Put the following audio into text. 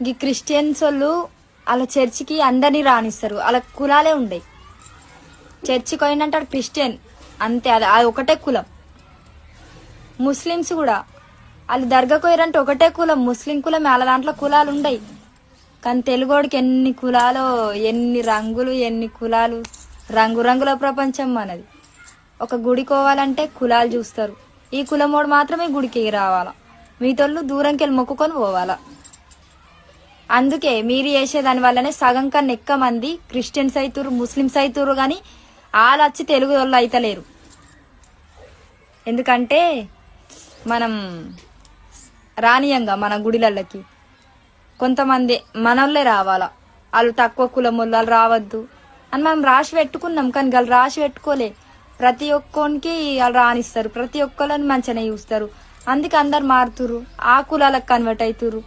ఈ క్రిస్టియన్స్ వాళ్ళు వాళ్ళ చర్చికి అందరినీ రానిస్తారు, వాళ్ళ కులాలే ఉండయి. చర్చికి పోయినంటే క్రిస్టియన్ అంతే, అది ఒకటే కులం. ముస్లిమ్స్ కూడా వాళ్ళు దర్గాకు పోయారంటే ఒకటే కులం, ముస్లిం కులం. వాళ్ళ దాంట్లో కులాలు ఉండయి. కానీ తెలుగోడికి ఎన్ని కులాలు, ఎన్ని రంగులు, ఎన్ని కులాలు, రంగురంగుల ప్రపంచం మనది. ఒక గుడికి పోవాలంటే కులాలు చూస్తారు. ఈ కులమోడు మాత్రమే గుడికి రావాలా, మీతోళ్ళు దూరంకి వెళ్ళి మొక్కుకొని పోవాలా. అందుకే మీరు చేసేదాని వల్లనే సగం కన్నా ఎక్కువ మంది క్రిస్టియన్స్ అవుతురు, ముస్లిమ్స్ అవుతురు, కానీ వాళ్ళు వచ్చి తెలుగు వాళ్ళు అయితలేరు. ఎందుకంటే మనం రానియంగా మన గుడిలకి కొంతమంది మనోళ్ళే రావాలా, వాళ్ళు తక్కువ కులం వాళ్ళు రావద్దు అని మనం రాసి పెట్టుకున్నాం. కానీ వాళ్ళు రాసి పెట్టుకోలే. ప్రతి ఒక్కరికి వాళ్ళు రానిస్తారు, ప్రతి ఒక్కరిని మంచిగానే చూస్తారు. అందుకే అందరు మారుతురు, ఆ కులాలకు కన్వర్ట్ అవుతురు.